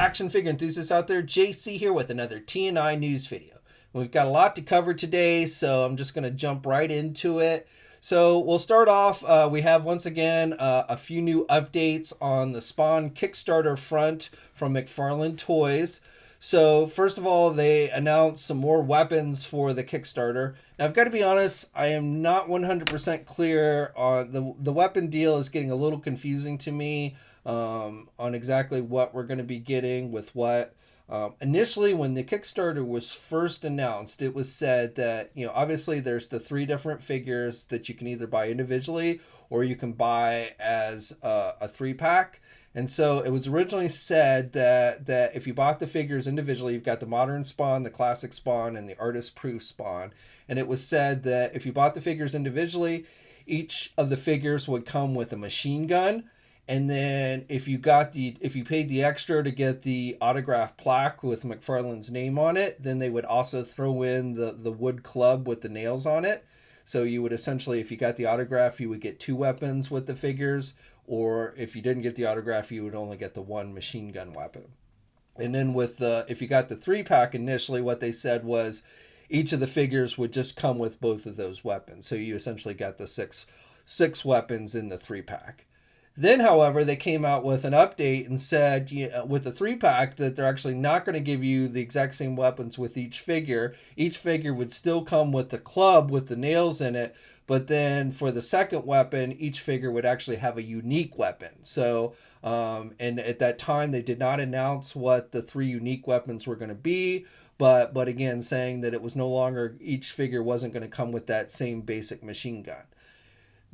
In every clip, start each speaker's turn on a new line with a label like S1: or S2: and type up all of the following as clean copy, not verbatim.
S1: action figure enthusiasts out there. JC here with another TNINews video. We've got a lot to cover today, so I'm just going to jump right into it. So we'll start off, we have once again a few new updates on the Spawn Kickstarter front from McFarlane Toys. So first of all, they announced some more weapons for the Kickstarter. Now I've got to be honest, I am not 100% clear on the weapon deal. Is getting a little confusing to me on exactly what we're going to be getting with what. Initially, when the Kickstarter was first announced, it was said that, obviously there's the 3 different figures that you can either buy individually or you can buy as a 3-pack. And so it was originally said that if you bought the figures individually, you've got the modern Spawn, the classic Spawn, and the artist proof Spawn. And it was said that if you bought the figures individually, each of the figures would come with a machine gun. And then if you paid the extra to get the autograph plaque with McFarlane's name on it, then they would also throw in the wood club with the nails on it. So you would essentially, if you got the autograph, you would get 2 weapons with the figures. Or if you didn't get the autograph, you would only get the 1 machine gun weapon. And then if you got the 3-pack initially, what they said was each of the figures would just come with both of those weapons. So you essentially got the six weapons in the 3-pack. Then, however, they came out with an update and said, with the 3-pack, that they're actually not going to give you the exact same weapons with each figure. Each figure would still come with the club with the nails in it, but then for the second weapon, each figure would actually have a unique weapon. So, and at that time, they did not announce what the 3 unique weapons were going to be, but again, saying that it was no longer, each figure wasn't going to come with that same basic machine gun.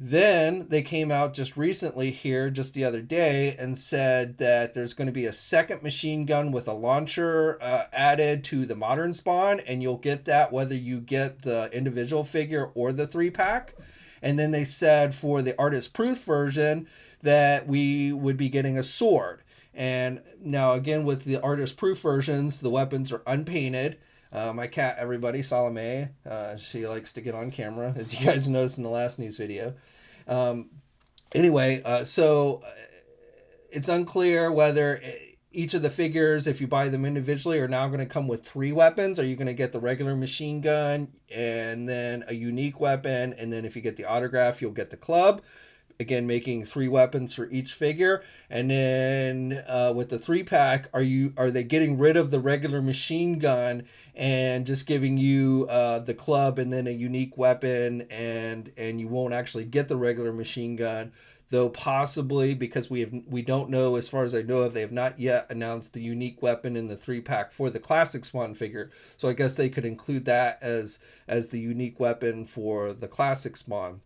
S1: Then they came out just recently here, just the other day, and said that there's going to be a second machine gun with a launcher added to the modern Spawn, and you'll get that whether you get the individual figure or the 3-pack. And then they said for the artist proof version that we would be getting a sword. And now again, with the artist proof versions, the weapons are unpainted. My cat, everybody, Salome, she likes to get on camera, as you guys noticed in the last news video. So it's unclear whether each of the figures, if you buy them individually, are now going to come with 3 weapons. Are you going to get the regular machine gun and then a unique weapon? And then if you get the autograph, you'll get the club. Again, making 3 weapons for each figure. And then with the 3-pack, are they getting rid of the regular machine gun and just giving you the club and then a unique weapon, and you won't actually get the regular machine gun? Though possibly, because we don't know, as far as I know of, they have not yet announced the unique weapon in the 3-pack for the classic Spawn figure. So I guess they could include that as the unique weapon for the classic Spawn.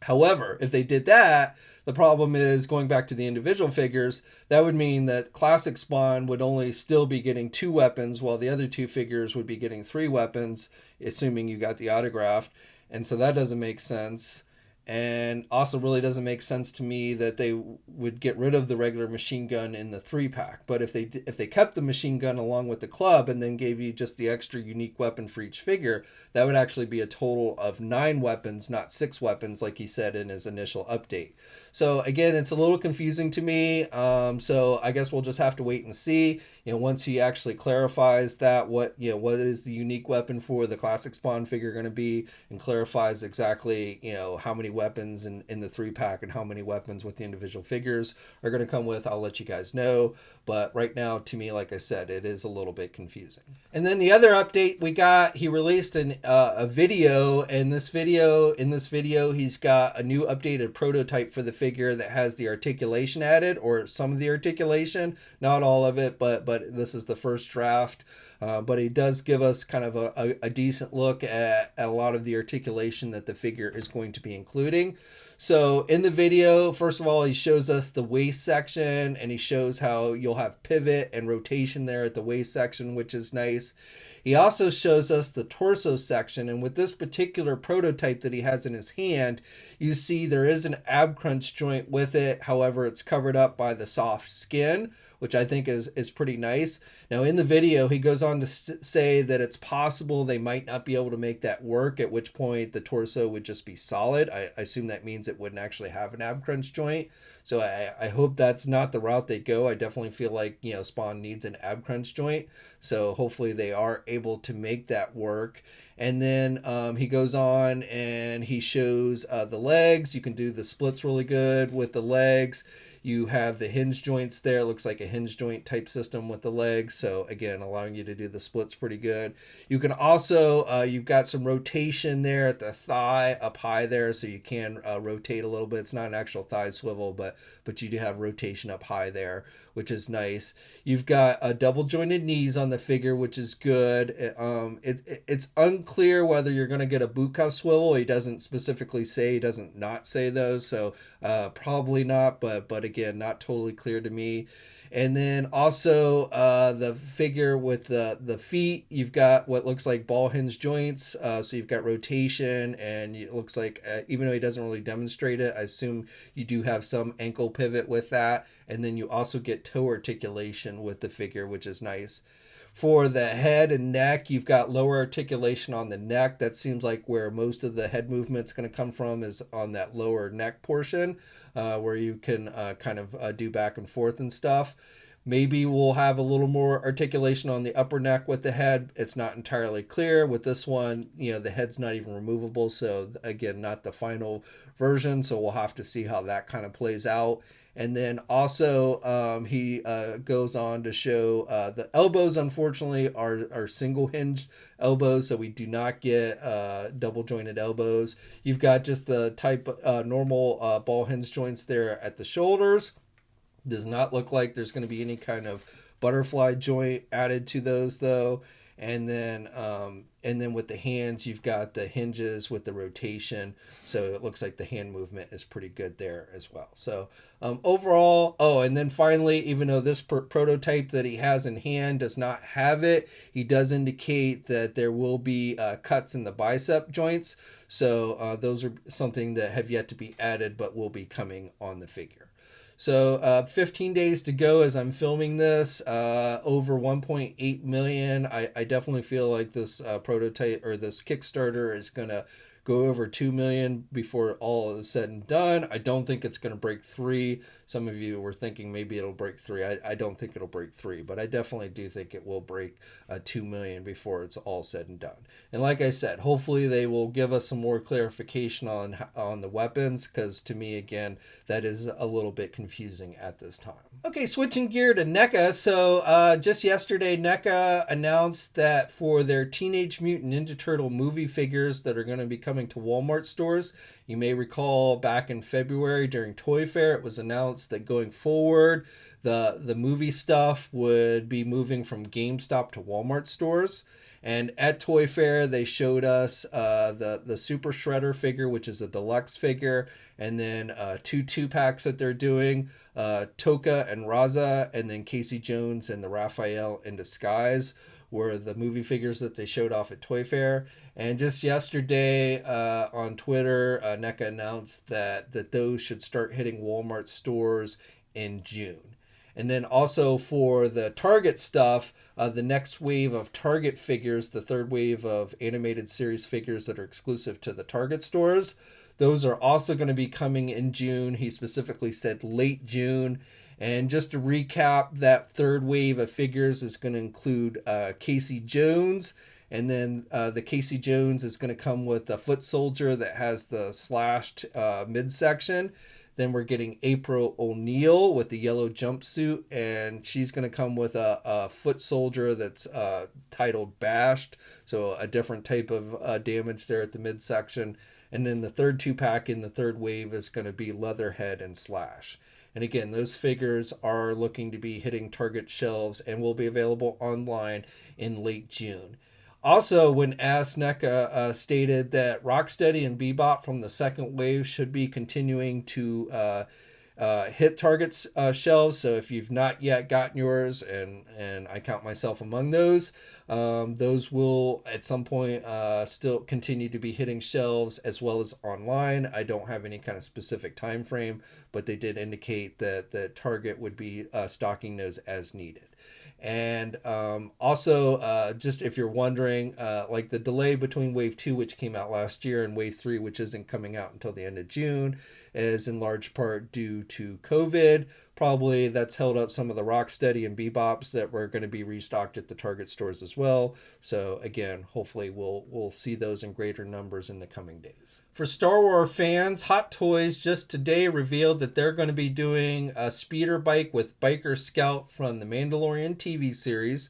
S1: However, if they did that, the problem is, going back to the individual figures, that would mean that classic Spawn would only still be getting 2 weapons, while the other 2 figures would be getting 3 weapons, assuming you got the autograph. And so that doesn't make sense. And also really doesn't make sense to me that they would get rid of the regular machine gun in the 3-pack. But if they kept the machine gun along with the club and then gave you just the extra unique weapon for each figure, that would actually be a total of 9 weapons, not 6 weapons, like he said in his initial update. So again, it's a little confusing to me. So I guess we'll just have to wait and see. Once he actually clarifies that, what is the unique weapon for the classic Spawn figure going to be, and clarifies exactly, how many weapons in the 3-pack and how many weapons with the individual figures are going to come with, I'll let you guys know. But right now, to me, like I said, it is a little bit confusing. And then the other update we got, he released a video, and in this video, he's got a new updated prototype for the figure that has the articulation added, or some of the articulation, not all of it, but this is the first draft. But he does give us kind of a decent look at a lot of the articulation that the figure is going to be including. So in the video, first of all, he shows us the waist section, and he shows how you'll have pivot and rotation there at the waist section, which is nice. He also shows us the torso section, and with this particular prototype that he has in his hand, you see there is an ab crunch joint with it. However, it's covered up by the soft skin, which I think is pretty nice. Now in the video, he goes on to say that it's possible they might not be able to make that work, at which point the torso would just be solid. I assume that means it wouldn't actually have an ab crunch joint. So I hope that's not the route they go. I definitely feel like, you know, Spawn needs an ab crunch joint. So hopefully they are able to make that work. And then he goes on and he shows the legs. You can do the splits really good with the legs. You have the hinge joints there. It looks like a hinge joint type system with the legs. So again, allowing you to do the splits pretty good. You can also, you've got some rotation there at the thigh up high there. So you can rotate a little bit. It's not an actual thigh swivel, but you do have rotation up high there, which is nice. You've got double jointed knees on the figure, which is good. It's unclear whether you're going to get a boot cuff swivel. He doesn't specifically say, he doesn't not say those. So probably not, but again, not totally clear to me. And then also the figure with the feet, you've got what looks like ball hinge joints. So you've got rotation, and it looks like, even though he doesn't really demonstrate it, I assume you do have some ankle pivot with that. And then you also get toe articulation with the figure, which is nice. For the head and neck, you've got lower articulation on the neck. That seems like where most of the head movement's going to come from, is on that lower neck portion, where you can kind of do back and forth and stuff. Maybe we'll have a little more articulation on the upper neck with the head. It's not entirely clear. With this one, you know, the head's not even removable. So again, not the final version. So we'll have to see how that kind of plays out. And then also he goes on to show the elbows, unfortunately, are single hinged elbows. So we do not get double jointed elbows. You've got just the type normal ball hinge joints there at the shoulders. Does not look like there's going to be any kind of butterfly joint added to those, though. And then with the hands, you've got the hinges with the rotation. So it looks like the hand movement is pretty good there as well. So overall, and then finally, even though this prototype that he has in hand does not have it, he does indicate that there will be cuts in the bicep joints. So those are something that have yet to be added, but will be coming on the figure. So 15 days to go as I'm filming this, over 1.8 million. I definitely feel like this prototype, or this Kickstarter, is going to go over 2 million before all is said and done. I don't think it's going to break 3. Some of you were thinking maybe it'll break 3. I don't think it'll break 3, but I definitely do think it will break 2 million before it's all said and done. And like I said, hopefully they will give us some more clarification on the weapons, because to me, again, that is a little bit confusing at this time. Okay, switching gear to NECA. So just yesterday, NECA announced that for their Teenage Mutant Ninja Turtle movie figures that are going to be coming to Walmart stores, you may recall back in February during Toy Fair, it was announced that going forward, the movie stuff would be moving from GameStop to Walmart stores. And at Toy Fair, they showed us the Super Shredder figure, which is a deluxe figure, and then 2 2-packs that they're doing, Toka and Raza, and then Casey Jones and the Raphael in Disguise were the movie figures that they showed off at Toy Fair. And just yesterday on Twitter, NECA announced that those should start hitting Walmart stores in June. And then also for the Target stuff, the next wave of Target figures, the third wave of animated series figures that are exclusive to the Target stores, those are also going to be coming in June. He specifically said late June. And just to recap, that third wave of figures is going to include Casey Jones. And then the Casey Jones is going to come with a foot soldier that has the slashed midsection. Then we're getting April O'Neil with the yellow jumpsuit, and she's going to come with a foot soldier that's titled Bashed, so a different type of damage there at the midsection. And then the third 2-pack in the third wave is going to be Leatherhead and Slash. And again, those figures are looking to be hitting Target shelves and will be available online in late June. Also, when asked, NECA stated that Rocksteady and Bebop from the second wave should be continuing to hit Target's shelves. So if you've not yet gotten yours, and I count myself among those will at some point still continue to be hitting shelves, as well as online. I don't have any kind of specific time frame, but they did indicate that Target would be stocking those as needed. And also, just if you're wondering, like the delay between Wave 2, which came out last year, and Wave 3, which isn't coming out until the end of June, is in large part due to COVID. Probably that's held up some of the Rocksteady and Bebops that were going to be restocked at the Target stores as well. So again, hopefully we'll see those in greater numbers in the coming days. For Star Wars fans, Hot Toys just today revealed that they're going to be doing a speeder bike with Biker Scout from the Mandalorian TV series.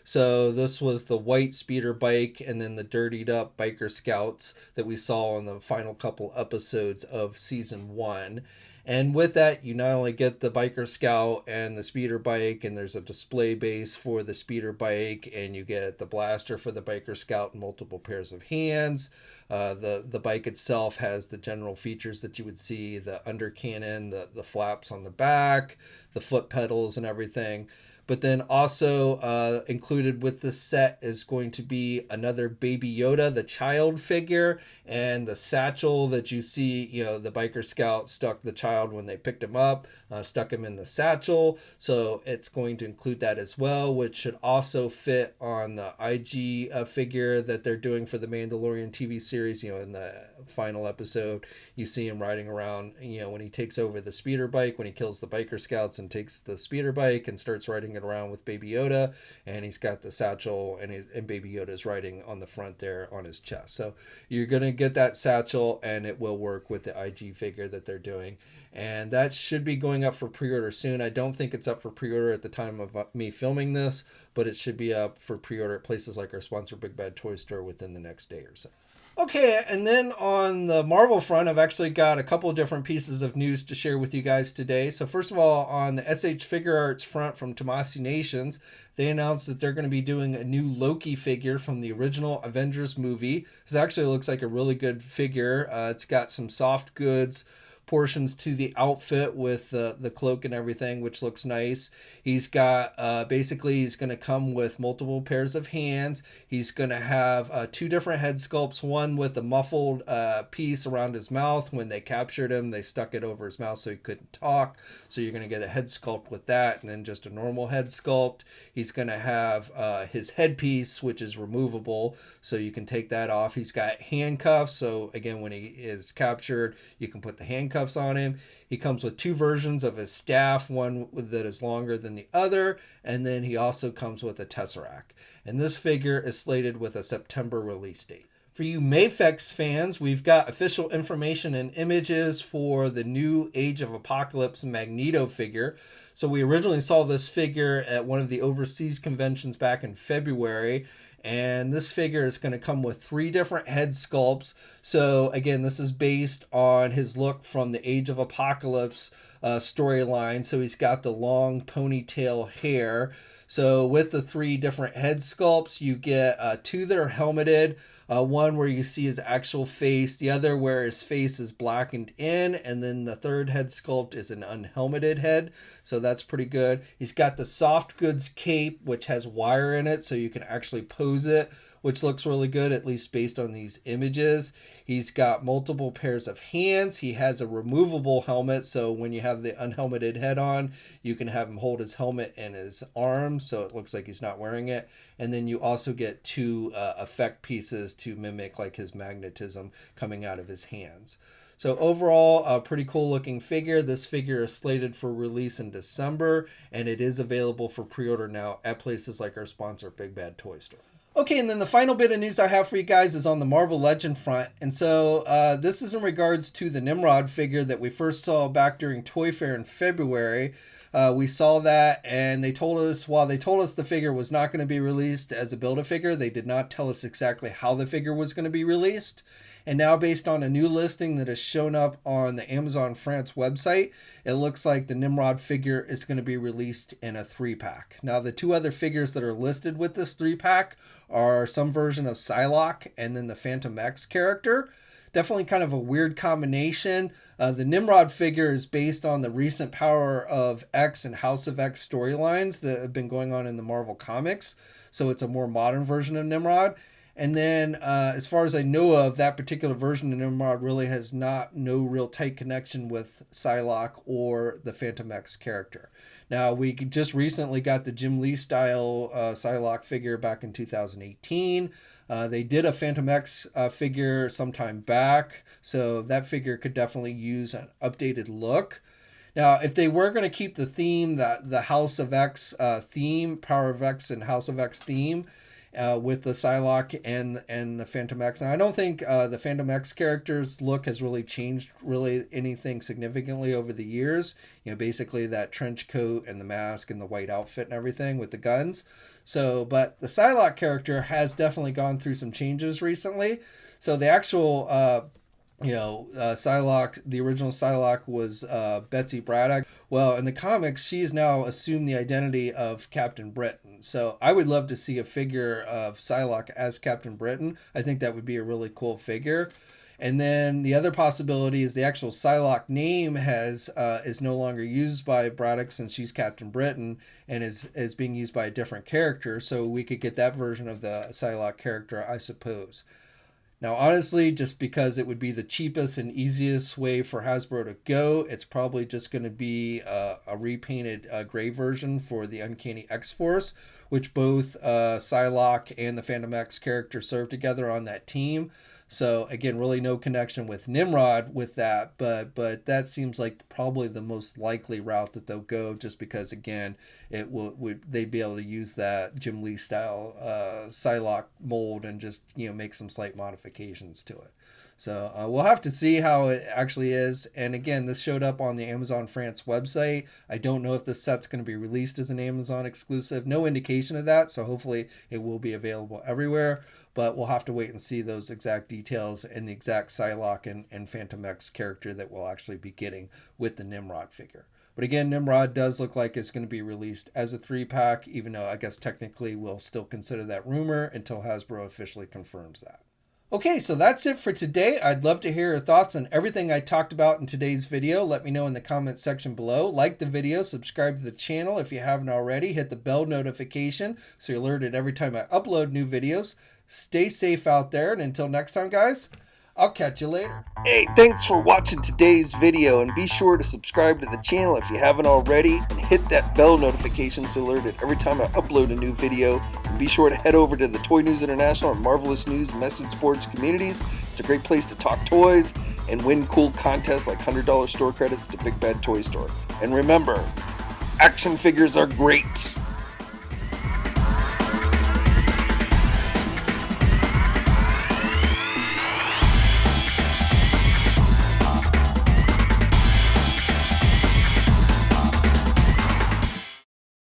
S1: So this was the white speeder bike, and then the dirtied up Biker Scouts that we saw in the final couple episodes of season 1. And with that, you not only get the Biker Scout and the speeder bike, and there's a display base for the speeder bike, and you get the blaster for the Biker Scout and multiple pairs of hands. The bike itself has the general features that you would see: the under cannon, the flaps on the back, the foot pedals and everything. But then also included with the set is going to be another Baby Yoda, the child figure, and the satchel that you see, the Biker Scout stuck the child when they picked him up, stuck him in the satchel. So it's going to include that as well, which should also fit on the IG figure that they're doing for the Mandalorian TV series. In the final episode, you see him riding around, when he takes over the speeder bike, when he kills the Biker Scouts and takes the speeder bike and starts riding it around with Baby Yoda, and he's got the satchel, and Baby Yoda's riding on the front there on his chest. So you're going to get that satchel, and it will work with the IG figure that they're doing. And that should be going up for pre-order soon. I don't think it's up for pre-order at the time of me filming this, but it should be up for pre-order at places like our sponsor, Big Bad Toy Store, within the next day or so. Okay, and then on the Marvel front, I've actually got a couple of different pieces of news to share with you guys today. So first of all, on the SH Figure Arts front from Tomasi Nations, they announced that they're going to be doing a new Loki figure from the original Avengers movie. This actually looks like a really good figure. It's got some soft goods portions to the outfit with the cloak and everything, which looks nice. He's got basically he's going to come with multiple pairs of hands. He's going to have two different head sculpts, one with a muffled piece around his mouth. When they captured him, they stuck it over his mouth so he couldn't talk. So you're going to get a head sculpt with that, and then just a normal head sculpt. He's going to have his headpiece, which is removable, so you can take that off. He's got handcuffs, so again, when he is captured, you can put the handcuffs on him. He comes with two versions of his staff, one that is longer than the other, and then he also comes with a Tesseract. And this figure is slated with a September release date. For you Mafex fans, we've got official information and images for the new Age of Apocalypse Magneto figure. So we originally saw this figure at one of the overseas conventions back in February, and this figure is going to come with 3 different head sculpts. So again, this is based on his look from the Age of Apocalypse storyline. So he's got the long ponytail hair. So with the 3 different head sculpts, you get 2 that are helmeted, one where you see his actual face, the other where his face is blackened in, and then the 3rd head sculpt is an unhelmeted head. So that's pretty good. He's got the soft goods cape, which has wire in it, so you can actually pose it, which looks really good, at least based on these images. He's got multiple pairs of hands. He has a removable helmet, so when you have the unhelmeted head on, you can have him hold his helmet in his arm, so it looks like he's not wearing it. And then you also get 2 effect pieces to mimic like his magnetism coming out of his hands. So overall, a pretty cool looking figure. This figure is slated for release in December, and it is available for pre-order now at places like our sponsor, Big Bad Toy Store. Okay, and then the final bit of news I have for you guys is on the Marvel Legend front. And so this is in regards to the Nimrod figure that we first saw back during Toy Fair in February. We saw that, and they told us, while they told us the figure was not going to be released as a Build-A-Figure, they did not tell us exactly how the figure was going to be released. And now, based on a new listing that has shown up on the Amazon France website, it looks like the Nimrod figure is going to be released in a 3-pack. Now, the 2 other figures that are listed with this 3-pack are some version of Psylocke and then the Phantom X character. definitely kind of a weird combination. The Nimrod figure is based on the recent Power of X and House of X storylines that have been going on in the Marvel Comics. So it's a more modern version of Nimrod. And then, as far as I know of, that particular version of Nimrod really has no real tight connection with Psylocke or the Phantom X character. Now, we just recently got the Jim Lee style Psylocke figure back in 2018. They did a Phantom X figure sometime back, so that figure could definitely use an updated look. Now, if they were going to keep the theme, the House of X theme, Power of X and House of X theme, with the Psylocke and the Phantom X. Now, I don't think the Phantom X character's look has really changed anything significantly over the years. You know, basically that trench coat and the mask and the white outfit and everything with the guns. So, but the Psylocke character has definitely gone through some changes recently. So the actual Psylocke, the original Psylocke was Betsy Braddock. Well, in the comics, she's now assumed the identity of Captain Britain. So I would love to see a figure of Psylocke as Captain Britain. I think that would be a really cool figure. And then the other possibility is the actual Psylocke name is no longer used by Braddock since she's Captain Britain and is being used by a different character. So we could get that version of the Psylocke character, I suppose. Now, honestly, just because it would be the cheapest and easiest way for Hasbro to go, it's probably just going to be a repainted gray version for the Uncanny X-Force, which both Psylocke and the Phantom X character serve together on that team. So, again, really no connection with Nimrod with that, but that seems like probably the most likely route that they'll go, just because, again, they'd be able to use that Jim Lee style Psylocke mold and just make some slight modifications to it. So we'll have to see how it actually is. And again, this showed up on the Amazon France website. I don't know if this set's going to be released as an Amazon exclusive. No indication of that. So hopefully it will be available everywhere. But we'll have to wait and see those exact details and the exact Psylocke and Phantom X character that we'll actually be getting with the Nimrod figure. But again, Nimrod does look like it's going to be released as a 3-pack, even though I guess technically we'll still consider that rumor until Hasbro officially confirms that. Okay, so that's it for today. I'd love to hear your thoughts on everything I talked about in today's video. Let me know in the comments section below. Like the video, subscribe to the channel if you haven't already. Hit the bell notification so you're alerted every time I upload new videos. Stay safe out there, and until next time, guys, I'll catch you later.
S2: Hey, thanks for watching today's video, and be sure to subscribe to the channel if you haven't already, and hit that bell notification so you're alerted every time I upload a new video. And be sure to head over to the Toy News International and Marvelous News message boards communities. It's a great place to talk toys and win cool contests like $100 store credits to Big Bad Toy Store. And remember, action figures are great.